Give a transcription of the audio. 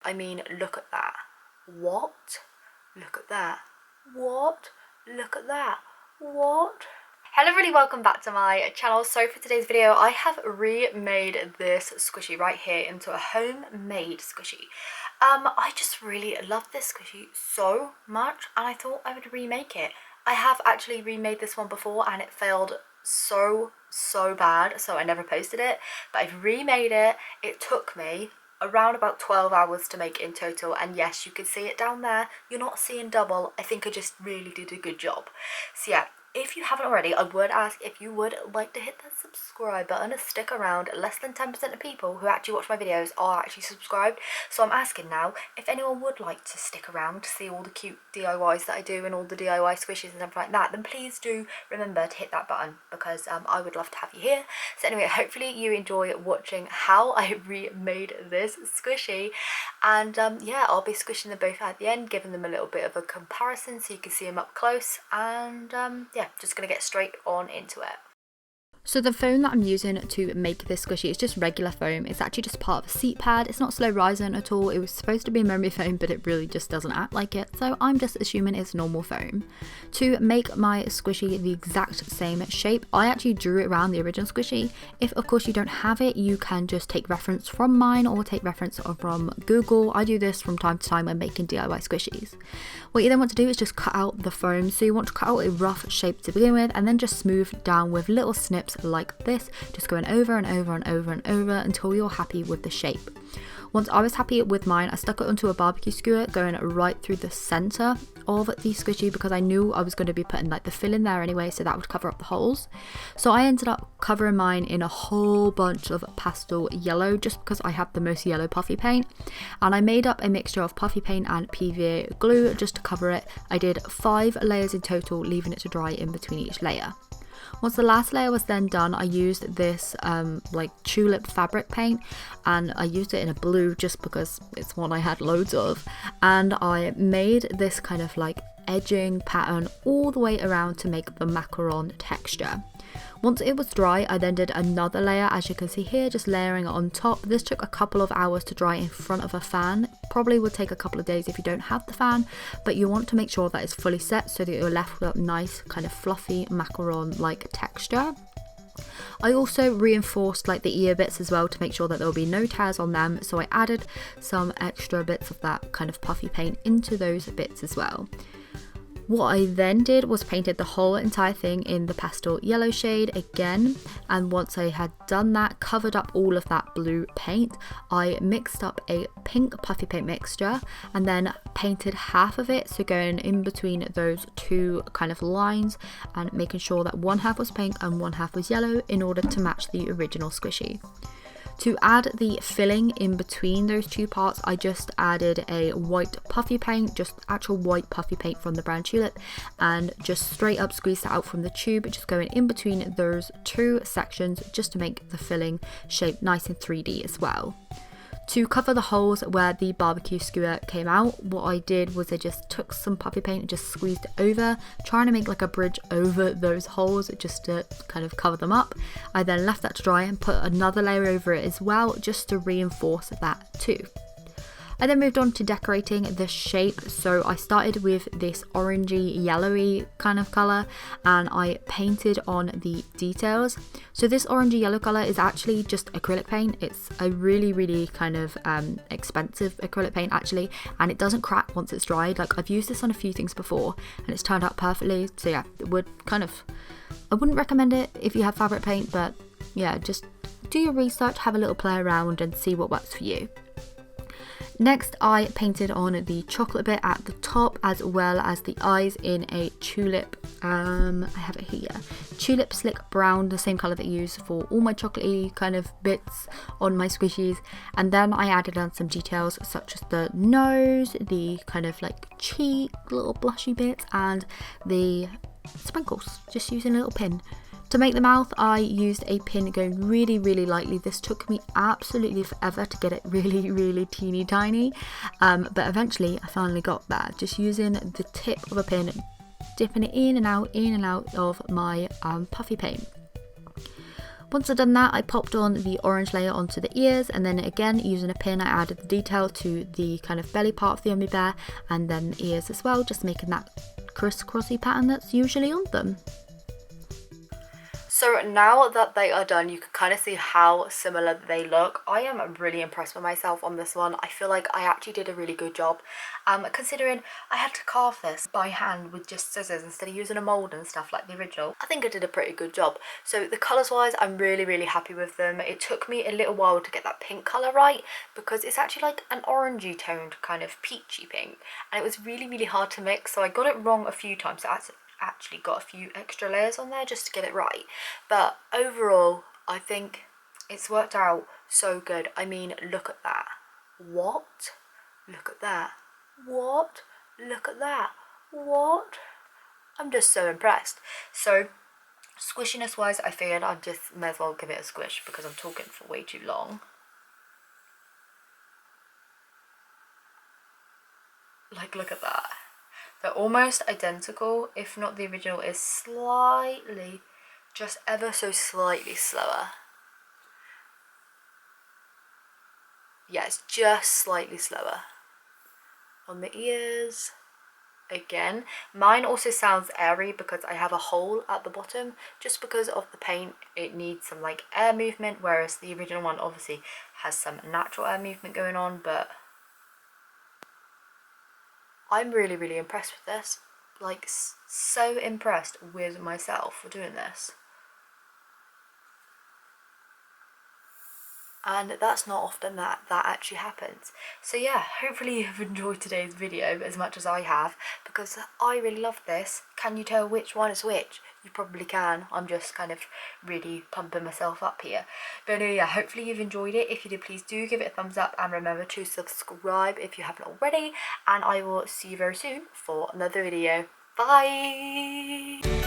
I mean, look at that. What? Look at that. What? Look at that. What? Hello everybody, welcome back to my channel. So for today's video, I have remade this squishy right here into a homemade squishy. I just really love this squishy so much and I thought I would remake it. I have actually remade this one before and it failed so bad, so I never posted it, but I've remade it. It took me around about 12 hours to make in total, and yes, you can see it down there. You're not seeing double. I think I just really did a good job. So yeah, if you haven't already, I would ask if you would like to hit that subscribe button and stick around. Less than 10% of people who actually watch my videos are actually subscribed, so I'm asking now if anyone would like to stick around to see all the cute DIYs that I do and all the DIY squishes and stuff like that, then please do remember to hit that button because I would love to have you here. So anyway, hopefully you enjoy watching how I remade this squishy, and yeah, I'll be squishing them both at the end, giving them a little bit of a comparison so you can see them up close, and yeah, just gonna get straight on into it. So the foam that I'm using to make this squishy is just regular foam. It's actually just part of a seat pad. It's not slow rising at all. It was supposed to be memory foam, but it really just doesn't act like it. So I'm just assuming it's normal foam. To make my squishy the exact same shape, I actually drew it around the original squishy. If of course you don't have it, you can just take reference from mine or take reference from Google. I do this from time to time when making DIY squishies. What you then want to do is just cut out the foam. So you want to cut out a rough shape to begin with and then just smooth down with little snips like this, just going over and over and over and over until you're happy with the shape. Once I was happy with mine, I stuck it onto a barbecue skewer going right through the center of the squishy because I knew I was going to be putting like the fill in there anyway, so that would cover up the holes. So I ended up covering mine in a whole bunch of pastel yellow just because I have the most yellow puffy paint, and I made up a mixture of puffy paint and PVA glue just to cover it. I did 5 layers in total, leaving it to dry in between each layer. Once the last layer was then done, I used this like tulip fabric paint, and I used it in a blue just because it's one I had loads of, and I made this kind of like edging pattern all the way around to make the macaron texture. Once it was dry, I then did another layer, as you can see here, just layering it on top. This took a couple of hours to dry in front of a fan. Probably would take a couple of days if you don't have the fan, but you want to make sure that it's fully set so that you're left with a nice kind of fluffy macaron like texture. I also reinforced like the ear bits as well to make sure that there will be no tears on them, so I added some extra bits of that kind of puffy paint into those bits as well. What I then did was painted the whole entire thing in the pastel yellow shade again, and once I had done that, covered up all of that blue paint, I mixed up a pink puffy paint mixture and then painted half of it, so going in between those two kind of lines and making sure that one half was pink and one half was yellow in order to match the original squishy. To add the filling in between those two parts, I just added a white puffy paint, just actual white puffy paint from the brown tulip, and just straight up squeezed it out from the tube, just going in between those two sections just to make the filling shape nice and 3D as well. To cover the holes where the barbecue skewer came out, what I did was I just took some puffy paint and just squeezed it over, trying to make like a bridge over those holes just to kind of cover them up. I then left that to dry and put another layer over it as well, just to reinforce that too. I then moved on to decorating the shape, so I started with this orangey yellowy kind of colour and I painted on the details. So this orangey yellow colour is actually just acrylic paint. It's a really kind of expensive acrylic paint actually, and it doesn't crack once it's dried. Like, I've used this on a few things before and it's turned out perfectly, so yeah, it would kind of, I wouldn't recommend it if you have fabric paint, but yeah, just do your research, have a little play around and see what works for you. Next, I painted on the chocolate bit at the top as well as the eyes in a tulip, I have it here, tulip slick brown, the same colour that I use for all my chocolatey kind of bits on my squishies. And then I added on some details such as the nose, the kind of like cheek, little blushy bits, and the sprinkles, just using a little pin. To make the mouth, I used a pin going really lightly. This took me absolutely forever to get it really teeny tiny, but eventually I finally got that, just using the tip of a pin, dipping it in and out of my puffy paint. Once I'd done that, I popped on the orange layer onto the ears, and then again using a pin I added the detail to the kind of belly part of the Yummy Bear and then the ears as well, just making that crisscrossy pattern that's usually on them. So now that they are done, you can kind of see how similar they look. I am really impressed with myself on this one. I feel like I actually did a really good job, considering I had to carve this by hand with just scissors instead of using a mould and stuff like the original. I think I did a pretty good job. So the colours wise, I'm really happy with them. It took me a little while to get that pink colour right, because it's actually like an orangey toned kind of peachy pink, and it was really hard to mix, so I got it wrong a few times. So actually got a few extra layers on there just to get it right, but overall I think it's worked out so good. I mean, look at that. What? Look at that. What? Look at that. What? I'm just so impressed. So squishiness wise, I figured I'd just may as well give it a squish because I'm talking for way too long. Like, look at that. They're almost identical, if not the original is slightly, just ever so slightly slower. Yeah, it's just slightly slower. On the ears, again, mine also sounds airy because I have a hole at the bottom, just because of the paint. It needs some like air movement, whereas the original one obviously has some natural air movement going on, but I'm really impressed with this. Like, so impressed with myself for doing this. And that's not often that actually happens. So yeah, hopefully you've enjoyed today's video as much as I have, because I really love this. Can you tell which one is which? You probably can. I'm just kind of really pumping myself up here. But no, yeah, hopefully you've enjoyed it. If you did, please do give it a thumbs up, and remember to subscribe if you haven't already, and I will see you very soon for another video. Bye!